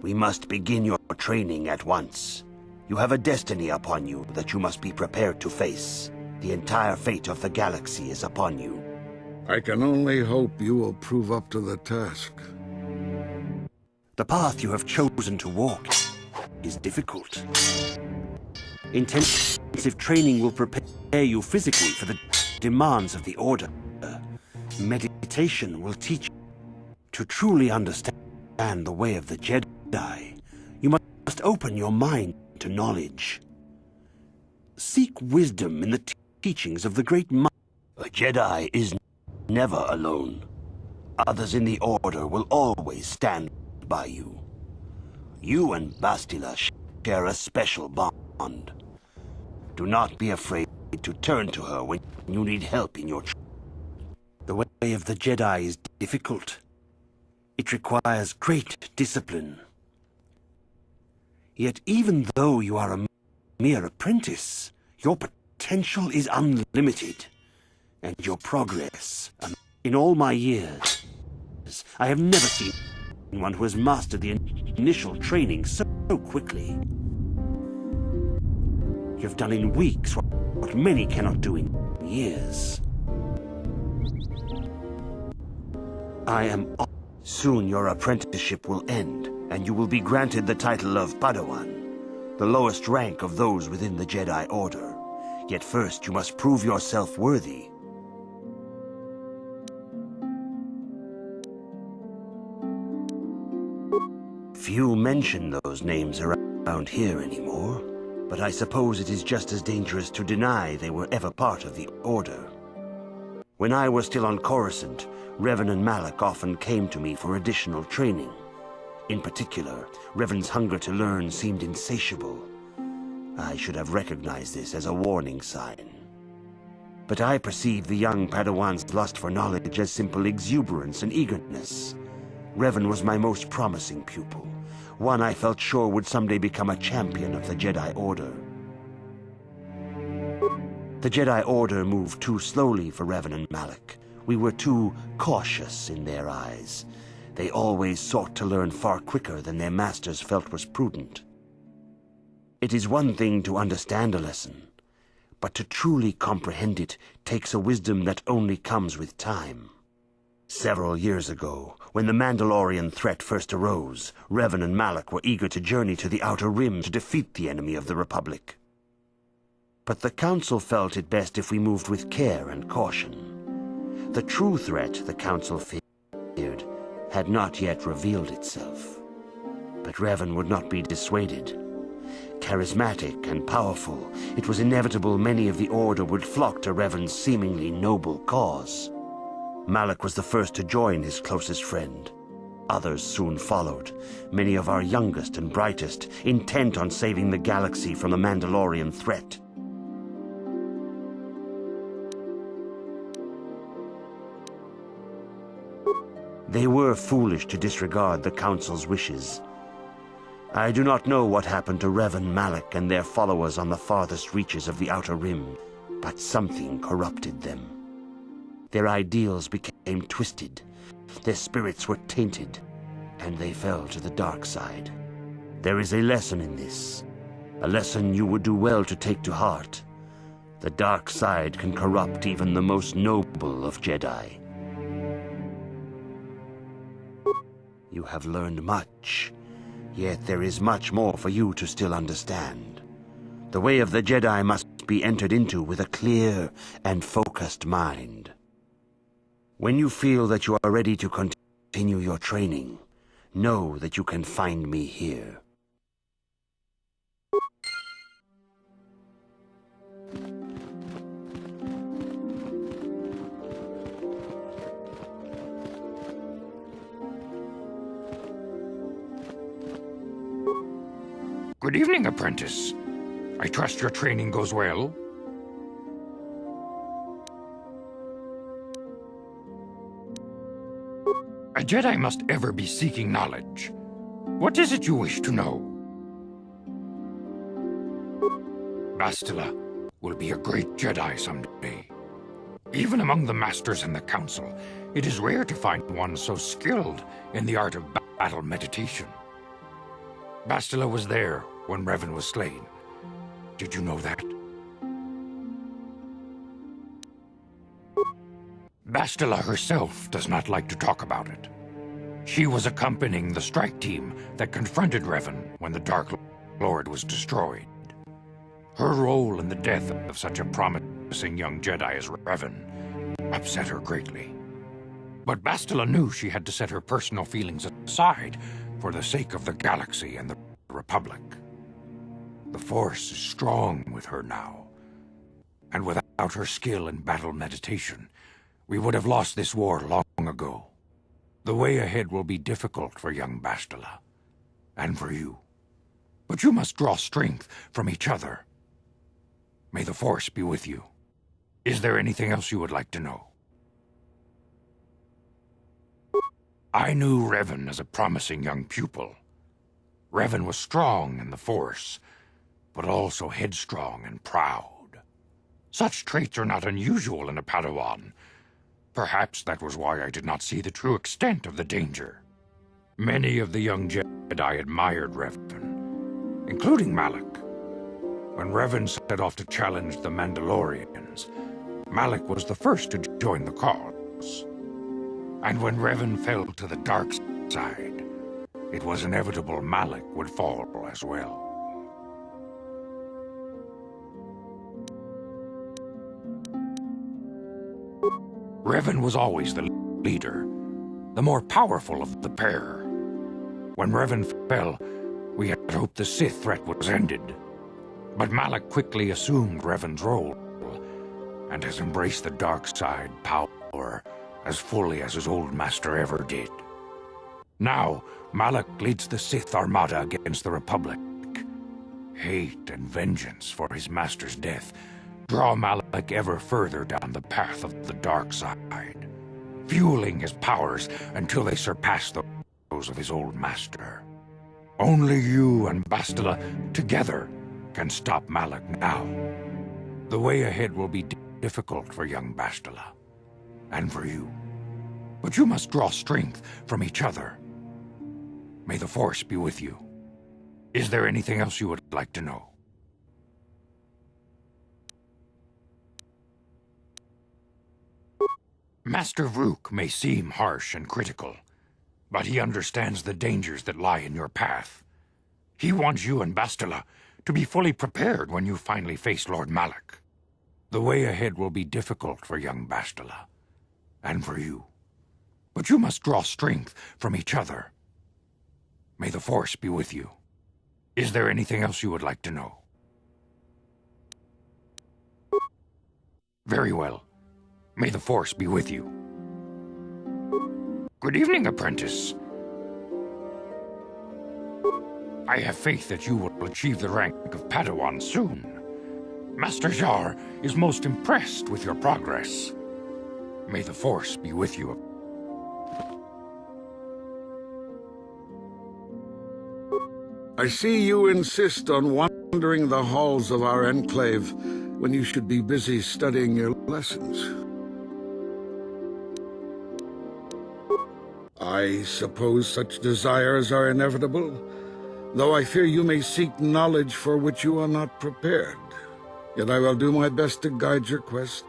We must begin your training at once. You have a destiny upon you that you must be prepared to face. The entire fate of the galaxy is upon you. I can only hope you will prove up to the task. The path you have chosen to walk is difficult. Intensive training will prepare you physically for the demands of the Order. Meditation will teach you to truly understand the way of the Jedi. You must open your mind to knowledge. Seek wisdom in the teachings of the great Master. A Jedi is never alone. Others in the Order will always stand by you. You and Bastila share a special bond. Do not be afraid to turn to her when you need help in your The way of the Jedi is difficult. It requires great discipline. Yet even though you are a mere apprentice, your potential is unlimited, and your progress. In all my years, I have never seen one who has mastered the initial training so quickly. You have done in weeks what many cannot do in years. Soon your apprenticeship will end, and you will be granted the title of Padawan, the lowest rank of those within the Jedi Order. Yet first you must prove yourself worthy. Few mention those names around here anymore, but I suppose it is just as dangerous to deny they were ever part of the Order. When I was still on Coruscant, Revan and Malak often came to me for additional training. In particular, Revan's hunger to learn seemed insatiable. I should have recognized this as a warning sign. But I perceived the young Padawan's lust for knowledge as simple exuberance and eagerness. Revan was my most promising pupil, one I felt sure would someday become a champion of the Jedi Order. The Jedi Order moved too slowly for Revan and Malak. We were too cautious in their eyes. They always sought to learn far quicker than their masters felt was prudent. It is one thing to understand a lesson, but to truly comprehend it takes a wisdom that only comes with time. Several years ago, when the Mandalorian threat first arose, Revan and Malak were eager to journey to the Outer Rim to defeat the enemy of the Republic. But the Council felt it best if we moved with care and caution. The true threat the Council feared had not yet revealed itself. But Revan would not be dissuaded. Charismatic and powerful, it was inevitable many of the Order would flock to Revan's seemingly noble cause. Malak was the first to join his closest friend. Others soon followed, many of our youngest and brightest, intent on saving the galaxy from the Mandalorian threat. They were foolish to disregard the Council's wishes. I do not know what happened to Revan, Malak, and their followers on the farthest reaches of the Outer Rim, but something corrupted them. Their ideals became twisted, their spirits were tainted, and they fell to the dark side. There is a lesson in this, a lesson you would do well to take to heart. The dark side can corrupt even the most noble of Jedi. You have learned much, yet there is much more for you to still understand. The way of the Jedi must be entered into with a clear and focused mind. When you feel that you are ready to continue your training, know that you can find me here. Good evening, apprentice. I trust your training goes well. A Jedi must ever be seeking knowledge. What is it you wish to know? Bastila will be a great Jedi someday. Even among the Masters and the Council, it is rare to find one so skilled in the art of battle meditation. Bastila was there when Revan was slain. Did you know that? Bastila herself does not like to talk about it. She was accompanying the strike team that confronted Revan when the Dark Lord was destroyed. Her role in the death of such a promising young Jedi as Revan upset her greatly. But Bastila knew she had to set her personal feelings aside for the sake of the galaxy and the Republic. The Force is strong with her now, and without her skill in battle meditation, we would have lost this war long ago. The way ahead will be difficult for young Bastila, and for you. But you must draw strength from each other. May the Force be with you. Is there anything else you would like to know? I knew Revan as a promising young pupil. Revan was strong in the Force, but also headstrong and proud. Such traits are not unusual in a Padawan. Perhaps that was why I did not see the true extent of the danger. Many of the young Jedi admired Revan, including Malak. When Revan set off to challenge the Mandalorians, Malak was the first to join the cause. And when Revan fell to the dark side, it was inevitable Malak would fall as well. Revan was always the leader, the more powerful of the pair. When Revan fell, we had hoped the Sith threat was ended. But Malak quickly assumed Revan's role, and has embraced the dark side power as fully as his old master ever did. Now, Malak leads the Sith Armada against the Republic. Hate and vengeance for his master's death draw Malak ever further down the path of the dark side, fueling his powers until they surpass those of his old master. Only you and Bastila together can stop Malak now. The way ahead will be difficult for young Bastila, and for you. But you must draw strength from each other. May the Force be with you. Is there anything else you would like to know? Master Vrook may seem harsh and critical, but he understands the dangers that lie in your path. He wants you and Bastila to be fully prepared when you finally face Lord Malak. The way ahead will be difficult for young Bastila, and for you. But you must draw strength from each other. May the Force be with you. Is there anything else you would like to know? Very well. May the Force be with you. Good evening, apprentice. I have faith that you will achieve the rank of Padawan soon. Master Jar is most impressed with your progress. May the Force be with you. I see you insist on wandering the halls of our enclave when you should be busy studying your lessons. I suppose such desires are inevitable, though I fear you may seek knowledge for which you are not prepared. Yet I will do my best to guide your quest.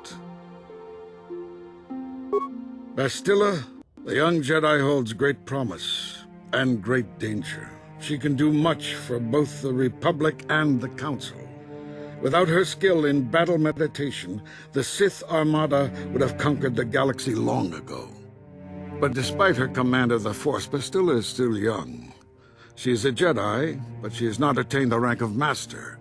Bastila, the young Jedi holds great promise and great danger. She can do much for both the Republic and the Council. Without her skill in battle meditation, the Sith Armada would have conquered the galaxy long ago. But despite her command of the Force, Bastila is still young. She is a Jedi, but she has not attained the rank of Master.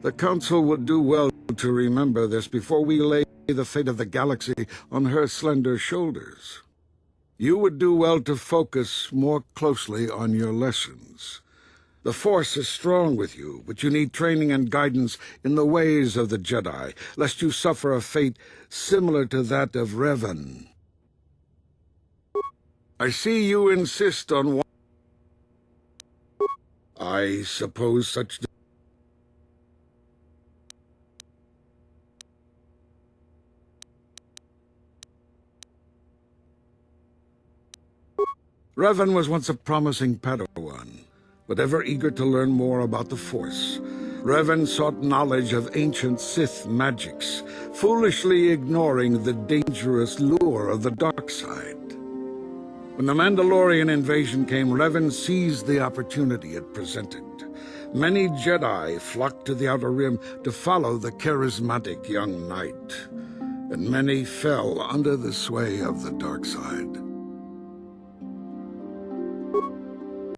The Council would do well to remember this before we lay the fate of the galaxy on her slender shoulders. You would do well to focus more closely on your lessons. The Force is strong with you, but you need training and guidance in the ways of the Jedi, lest you suffer a fate similar to that of Revan. I see you insist on I suppose such Revan was once a promising Padawan. but ever eager to learn more about the Force, Revan sought knowledge of ancient Sith magics, foolishly ignoring the dangerous lure of the dark side. When the Mandalorian invasion came, Revan seized the opportunity it presented. Many Jedi flocked to the Outer Rim to follow the charismatic young knight, and many fell under the sway of the dark side.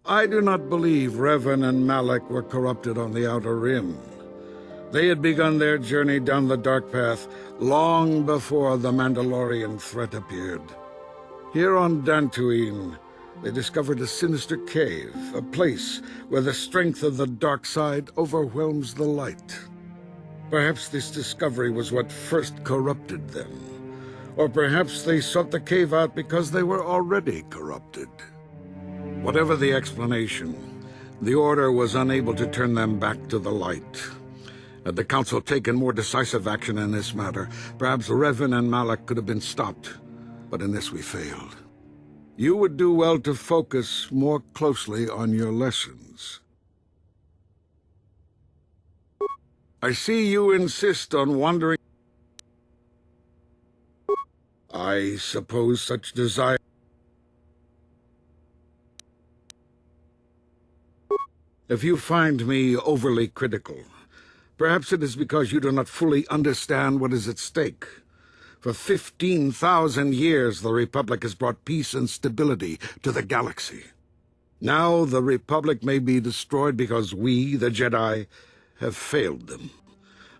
I do not believe Revan and Malak were corrupted on the Outer Rim. They had begun their journey down the dark path long before the Mandalorian threat appeared. Here on Dantooine, they discovered a sinister cave, a place where the strength of the dark side overwhelms the light. Perhaps this discovery was what first corrupted them, or perhaps they sought the cave out because they were already corrupted. Whatever the explanation, the Order was unable to turn them back to the light. Had the Council taken more decisive action in this matter, perhaps Revan and Malak could have been stopped, but in this we failed. You would do well to focus more closely on your lessons. I see you insist on wandering. I suppose such desire. If you find me overly critical, perhaps it is because you do not fully understand what is at stake. For 15,000 years, the Republic has brought peace and stability to the galaxy. Now the Republic may be destroyed because we, the Jedi, have failed them.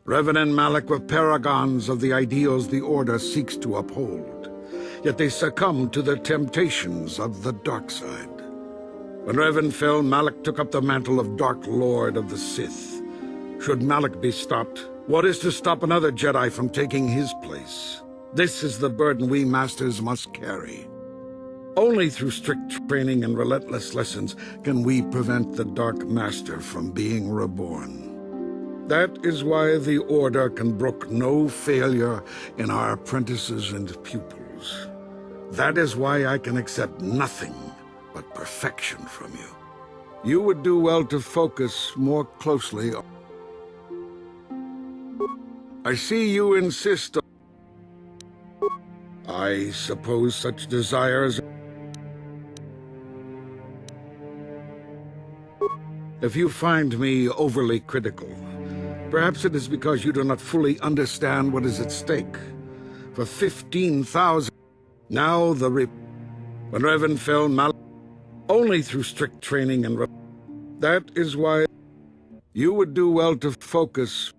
Revan and Malak were paragons of the ideals the Order seeks to uphold, yet they succumbed to the temptations of the dark side. When Revan fell, Malak took up the mantle of Dark Lord of the Sith. Should Malak be stopped, what is to stop another Jedi from taking his place? This is the burden we Masters must carry. Only through strict training and relentless lessons can we prevent the Dark Master from being reborn. That is why the Order can brook no failure in our apprentices and pupils. That is why I can accept nothing but perfection from you. You would do well to focus more closely on... I see you insist on... I suppose such desires... If you find me overly critical, perhaps it is because you do not fully understand what is at stake. For 15,000... Now when Revan fell, Malak... Only through strict training and... That is why you would do well to focus.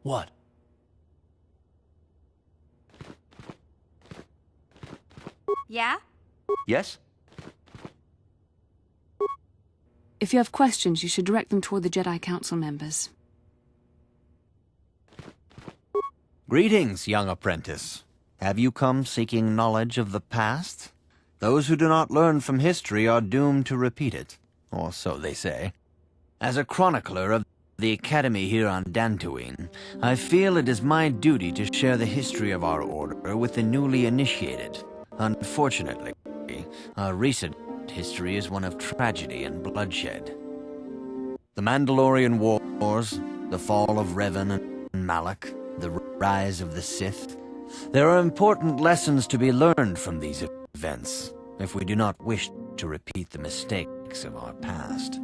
What? Yeah? Yes? If you have questions, you should direct them toward the Jedi Council members. Greetings, young apprentice. Have you come seeking knowledge of the past? Those who do not learn from history are doomed to repeat it, or so they say. As a chronicler of the Academy here on Dantooine, I feel it is my duty to share the history of our Order with the newly initiated. Unfortunately, our recent history is one of tragedy and bloodshed. The Mandalorian Wars, the fall of Revan and Malak, the rise of the Sith. There are important lessons to be learned from these events, if we do not wish to repeat the mistakes of our past.